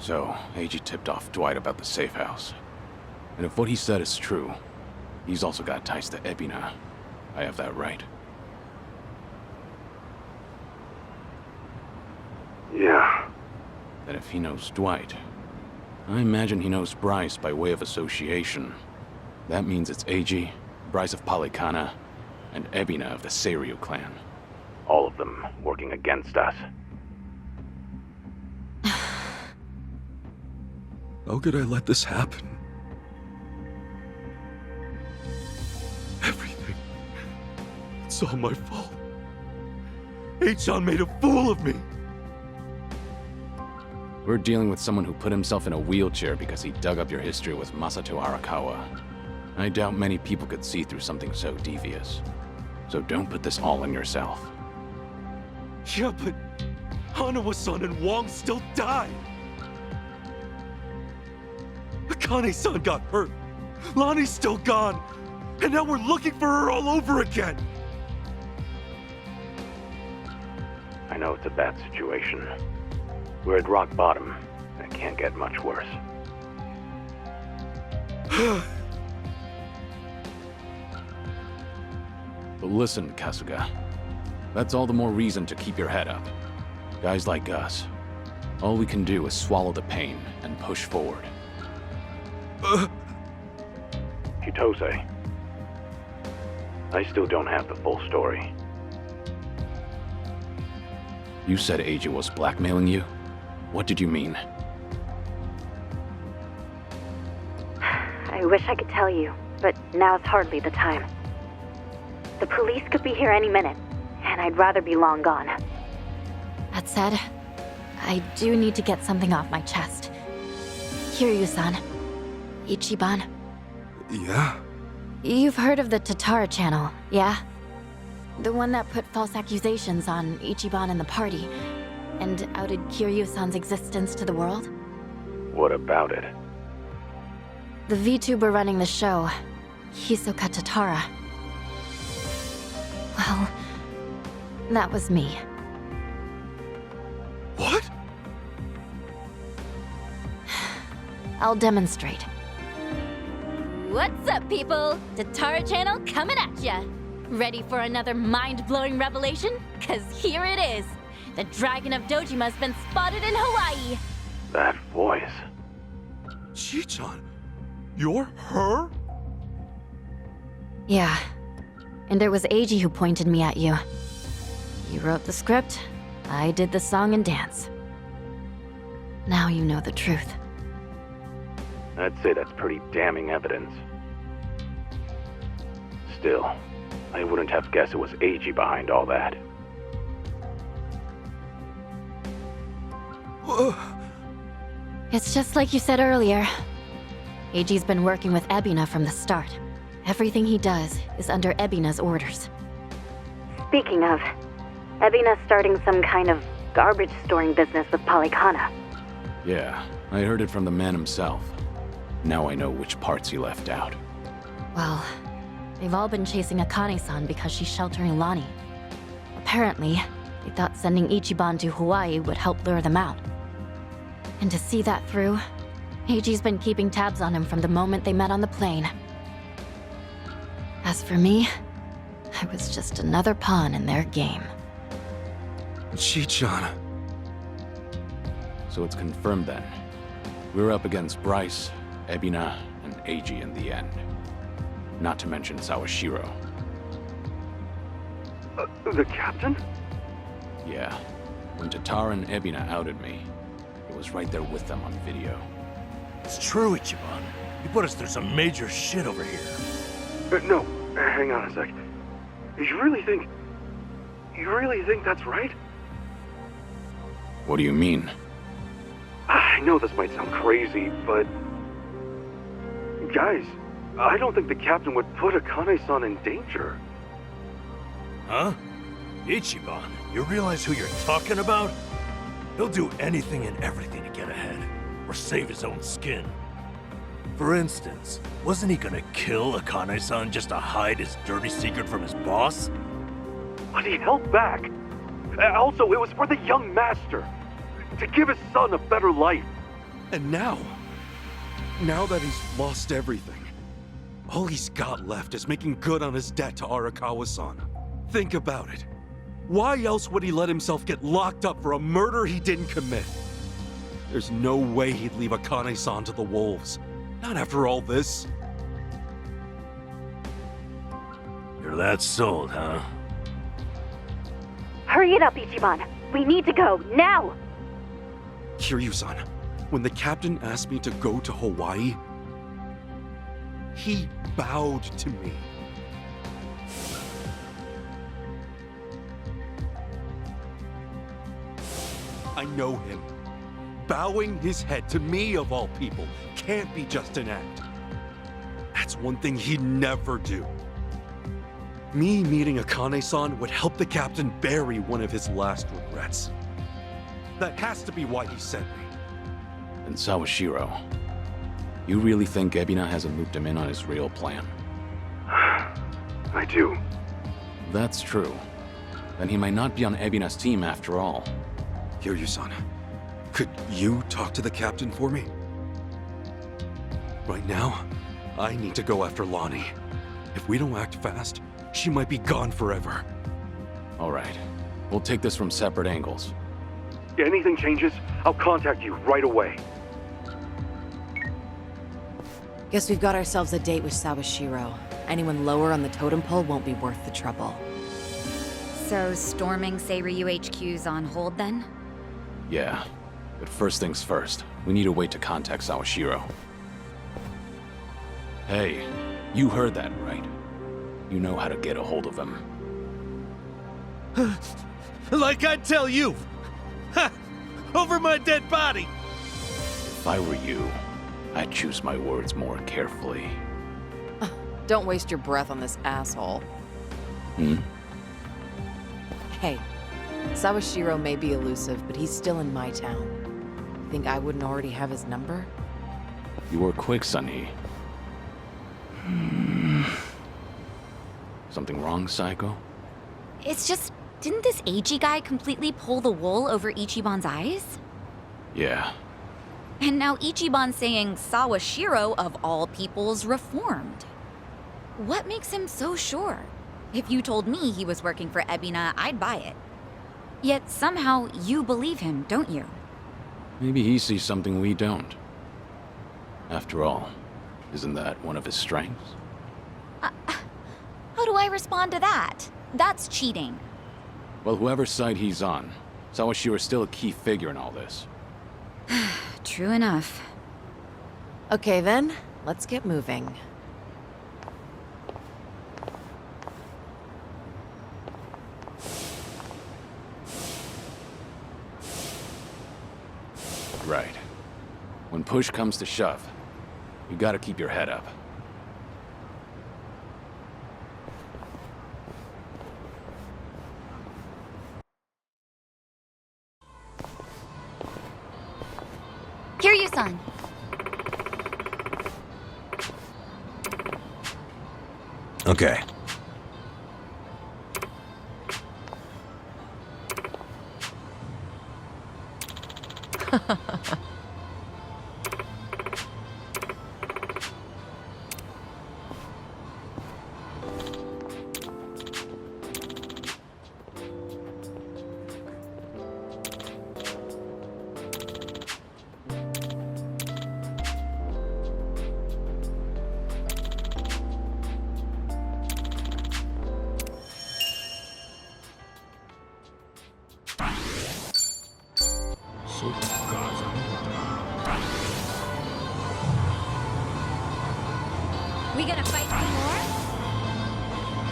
So, AG tipped off Dwight about the safe house. And if what he said is true, he's also got ties to Ebina. I have that right. Yeah. Then if he knows Dwight, I imagine he knows Bryce by way of association. That means it's AG, Bryce of Polycana, and Ebina of the Seiryu clan. All of them working against us. How could I let this happen? Everything. It's all my fault. H-chan made a fool of me. We're dealing with someone who put himself in a wheelchair because he dug up your history with Masato Arakawa. I doubt many people could see through something so devious. So don't put this all on yourself. Yeah, but Hanawa-san and Wong still died. Akane-san got hurt. Lonnie's still gone. And now we're looking for her all over again. I know it's a bad situation. We're at rock bottom, and it can't get much worse. But listen, Kasuga. That's all the more reason to keep your head up. Guys like us, all we can do is swallow the pain and push forward. Chitose, I still don't have the full story. You said Aja was blackmailing you? What did you mean? I wish I could tell you, but now's hardly the time. The police could be here any minute, and I'd rather be long gone. That said, I do need to get something off my chest. Kiryu-san. Ichiban. Yeah? You've heard of the Tatara channel, yeah? The one that put false accusations on Ichiban and the party, and outed Kiryu-san's existence to the world? What about it? The VTuber running the show, Hisoka Tatara. Well, that was me. What? I'll demonstrate. What's up, people? Tatara channel coming at ya. Ready for another mind-blowing revelation? 'Cause here it is. The Dragon of Dojima's been spotted in Hawaii. That voice. Chi-chan, you're her? Yeah. And it was Eiji who pointed me at you. You wrote the script, I did the song and dance. Now you know the truth. I'd say that's pretty damning evidence. Still, I wouldn't have guessed it was Eiji behind all that. It's just like you said earlier. Eiji's been working with Ebina from the start. Everything he does is under Ebina's orders. Speaking of, Ebina's starting some kind of garbage storing business with Polycana. Yeah, I heard it from the man himself. Now I know which parts he left out. Well, they've all been chasing Akane-san because she's sheltering Lonnie. Apparently, they thought sending Ichiban to Hawaii would help lure them out. And to see that through, Eiji's been keeping tabs on him from the moment they met on the plane. As for me, I was just another pawn in their game. Chi-chan. So it's confirmed then. We're up against Bryce, Ebina, and Eiji in the end. Not to mention Sawashiro. The captain? Yeah. When Tatara and Ebina outed me, it was right there with them on video. It's true, Ichiban. You put us through some major shit over here. No, hang on a sec. You really think that's right? What do you mean? I know this might sound crazy, but... Guys, I don't think the captain would put Akane-san in danger. Huh? Ichiban, you realize who you're talking about? He'll do anything and everything to get ahead, or save his own skin. For instance, wasn't he gonna kill Akane-san just to hide his dirty secret from his boss? But he held back. Also, it was for the young master. To give his son a better life. And now that he's lost everything, all he's got left is making good on his debt to Arakawa-san. Think about it. Why else would he let himself get locked up for a murder he didn't commit? There's no way he'd leave Akane-san to the wolves. Not after all this. You're that sold, huh? Hurry it up, Ichiban. We need to go, now! Kiryu-san, when the captain asked me to go to Hawaii, he bowed to me. I know him. Bowing his head to me, of all people, can't be just an act. That's one thing he'd never do. Me meeting Akane-san would help the captain bury one of his last regrets. That has to be why he sent me. And Sawashiro, you really think Ebina hasn't looped him in on his real plan? I do. That's true. Then he might not be on Ebina's team after all. Kiryu-san, could you talk to the captain for me? Right now, I need to go after Lonnie. If we don't act fast, she might be gone forever. All right. We'll take this from separate angles. Anything changes, I'll contact you right away. Guess we've got ourselves a date with Sawashiro. Anyone lower on the totem pole won't be worth the trouble. So, storming Seiryu HQ's on hold then? Yeah. But first things first, we need a way to contact Sawashiro. Hey, you heard that, right? You know how to get a hold of him. Like I'd tell you! Ha! Over my dead body! If I were you, I'd choose my words more carefully. Don't waste your breath on this asshole. Hmm? Hey, Sawashiro may be elusive, but he's still in my town. Think I wouldn't already have his number? You were quick, Sunny. Something wrong, Psycho? It's just, didn't this Eiji guy completely pull the wool over Ichiban's eyes? Yeah. And now Ichiban's saying Sawashiro, of all people's, reformed. What makes him so sure? If you told me he was working for Ebina, I'd buy it. Yet somehow you believe him, don't you? Maybe he sees something we don't. After all, isn't that one of his strengths? How do I respond to that? That's cheating. Well, whoever's side he's on, Sawashiro is still a key figure in all this. True enough. Okay then, let's get moving. Right. When push comes to shove, you gotta keep your head up. Kiryu-san. Okay. We gonna fight some more?